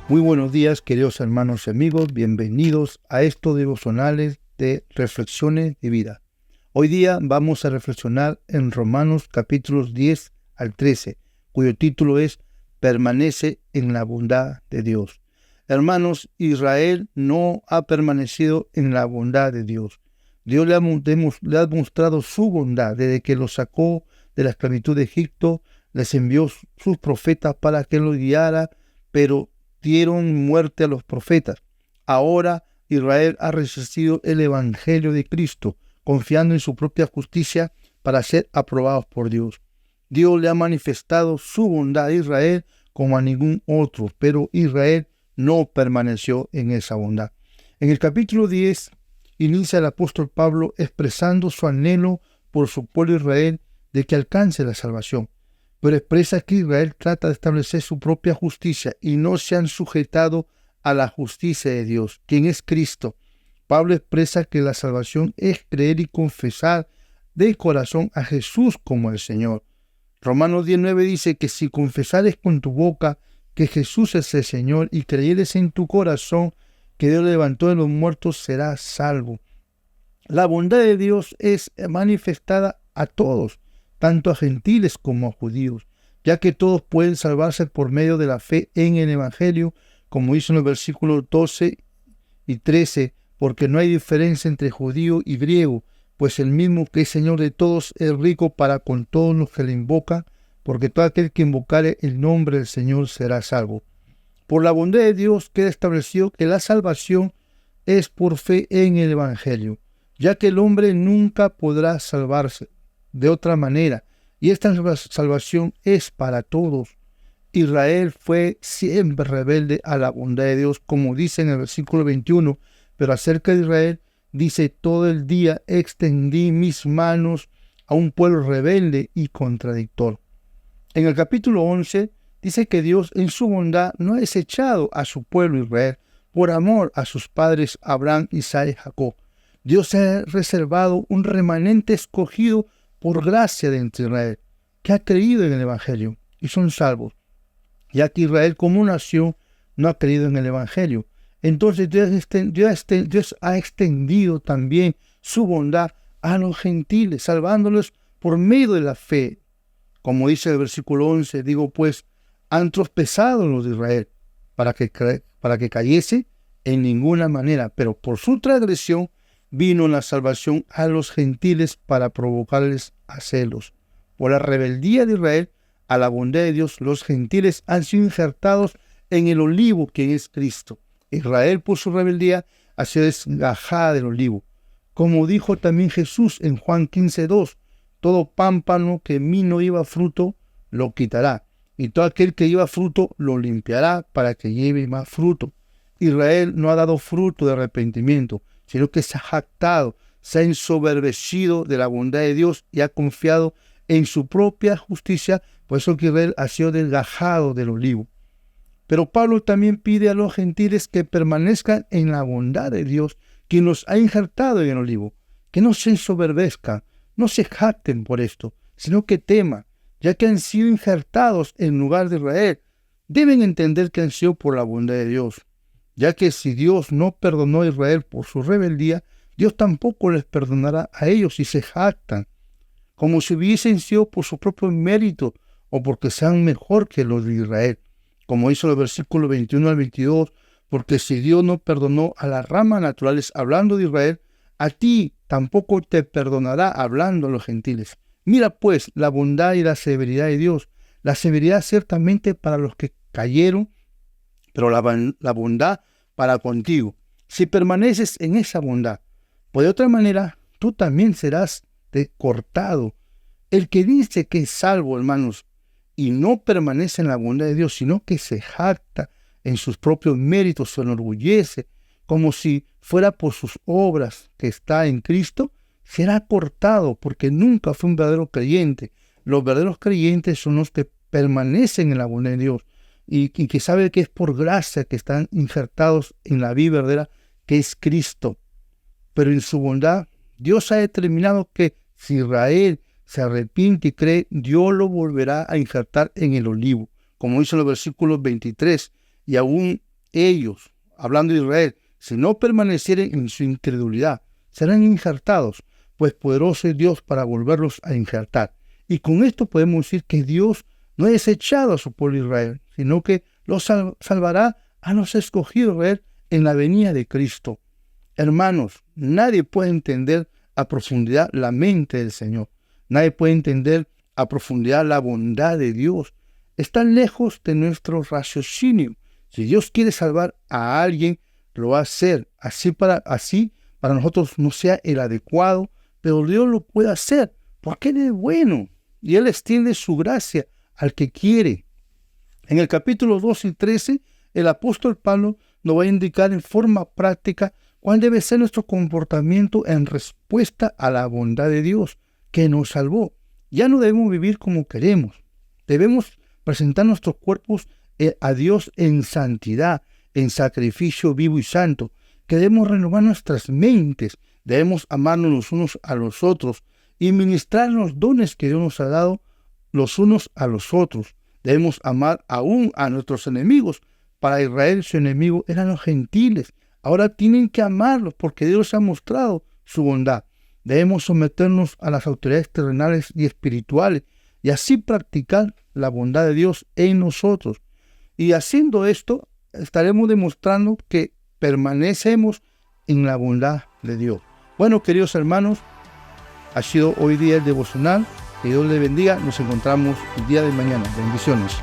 Muy buenos días, queridos hermanos y amigos, bienvenidos a estos devocionales de Reflexiones de Vida. Hoy día vamos a reflexionar en Romanos capítulos 10 al 13, cuyo título es Permanece en la bondad de Dios. Hermanos, Israel no ha permanecido en la bondad de Dios. Dios le ha mostrado su bondad desde que los sacó de la esclavitud de Egipto, les envió sus profetas para que los guiara, pero dieron muerte a los profetas. Ahora Israel ha resistido el evangelio de Cristo, confiando en su propia justicia para ser aprobados por Dios. Dios le ha manifestado su bondad a Israel como a ningún otro, pero Israel no permaneció en esa bondad. En el capítulo 10 inicia el apóstol Pablo expresando su anhelo por su pueblo Israel de que alcance la salvación, pero expresa que Israel trata de establecer su propia justicia y no se han sujetado a la justicia de Dios, quien es Cristo. Pablo expresa que la salvación es creer y confesar de corazón a Jesús como el Señor. Romanos 19 dice que si confesares con tu boca que Jesús es el Señor y creyeres en tu corazón que Dios levantó de los muertos, serás salvo. La bondad de Dios es manifestada a todos, tanto a gentiles como a judíos, ya que todos pueden salvarse por medio de la fe en el Evangelio, como dice en los versículos 12 y 13, porque no hay diferencia entre judío y griego, pues el mismo que es Señor de todos es rico para con todos los que le invocan, porque todo aquel que invocare el nombre del Señor será salvo. Por la bondad de Dios queda establecido que la salvación es por fe en el Evangelio, ya que el hombre nunca podrá salvarse de otra manera, y esta salvación es para todos. Israel fue siempre rebelde a la bondad de Dios, como dice en el versículo 21, pero acerca de Israel dice: todo el día extendí mis manos a un pueblo rebelde y contradictor. En el capítulo 11 dice que Dios en su bondad no ha desechado a su pueblo Israel por amor a sus padres Abraham, Isaac y Jacob. Dios ha reservado un remanente escogido por gracia de entre Israel, que ha creído en el Evangelio y son salvos, ya que Israel como nación no ha creído en el Evangelio. Entonces Dios ha extendido también su bondad a los gentiles, salvándolos por medio de la fe. Como dice el versículo 11, digo pues, han tropezado los de Israel para que cayese en ninguna manera, pero por su transgresión vino la salvación a los gentiles para provocarles a celos. Por la rebeldía de Israel a la bondad de Dios, los gentiles han sido injertados en el olivo, quien es Cristo. Israel, por su rebeldía, ha sido desgajada del olivo. Como dijo también Jesús en Juan 15:2, todo pámpano que en mí no lleva fruto, lo quitará, y todo aquel que lleva fruto, lo limpiará para que lleve más fruto. Israel no ha dado fruto de arrepentimiento, sino que se ha jactado, se ha ensoberbecido de la bondad de Dios y ha confiado en su propia justicia. Por eso que Israel ha sido desgajado del olivo. Pero Pablo también pide a los gentiles que permanezcan en la bondad de Dios, quien los ha injertado en el olivo, que no se ensoberbezcan, no se jacten por esto, sino que teman, ya que han sido injertados en lugar de Israel. Deben entender que han sido por la bondad de Dios, ya que si Dios no perdonó a Israel por su rebeldía, Dios tampoco les perdonará a ellos si se jactan, como si hubiesen sido por su propio mérito o porque sean mejor que los de Israel. Como hizo el versículo 21 al 22, porque si Dios no perdonó a las ramas naturales hablando de Israel, a ti tampoco te perdonará hablando a los gentiles. Mira pues la bondad y la severidad de Dios. La severidad ciertamente para los que cayeron, pero la bondad para contigo, si permaneces en esa bondad. Pues de otra manera, tú también serás cortado. El que dice que es salvo, hermanos, y no permanece en la bondad de Dios, sino que se jacta en sus propios méritos, se enorgullece, como si fuera por sus obras que está en Cristo, será cortado, porque nunca fue un verdadero creyente. Los verdaderos creyentes son los que permanecen en la bondad de Dios y que saben que es por gracia que están injertados en la vida verdadera, que es Cristo. Pero en su bondad, Dios ha determinado que si Israel se arrepiente y cree, Dios lo volverá a injertar en el olivo, como dice en los versículos 23, y aún ellos, hablando de Israel, si no permanecieren en su incredulidad, serán injertados, pues poderoso es Dios para volverlos a injertar. Y con esto podemos decir que Dios no ha desechado a su pueblo Israel, sino que los salvará a los escogidos Israel en la venida de Cristo. Hermanos, nadie puede entender a profundidad la mente del Señor. Nadie puede entender a profundidad la bondad de Dios. Está lejos de nuestro raciocinio. Si Dios quiere salvar a alguien, lo va a hacer. Así para nosotros no sea el adecuado, pero Dios lo puede hacer porque Él es bueno y Él extiende su gracia al que quiere. En el capítulo 12 y 13, el apóstol Pablo nos va a indicar en forma práctica cuál debe ser nuestro comportamiento en respuesta a la bondad de Dios que nos salvó. Ya no debemos vivir como queremos. Debemos presentar nuestros cuerpos a Dios en santidad, en sacrificio vivo y santo, que debemos renovar nuestras mentes, debemos amarnos los unos a los otros y ministrar los dones que Dios nos ha dado los unos a los otros. Debemos amar aún a nuestros enemigos. Para Israel su enemigo eran los gentiles. Ahora tienen que amarlos porque Dios ha mostrado su bondad. Debemos someternos a las autoridades terrenales y espirituales y así practicar la bondad de Dios en nosotros. Y haciendo esto, estaremos demostrando que permanecemos en la bondad de Dios. Bueno, queridos hermanos, ha sido hoy día el devocional. Que Dios les bendiga. Nos encontramos el día de mañana. Bendiciones.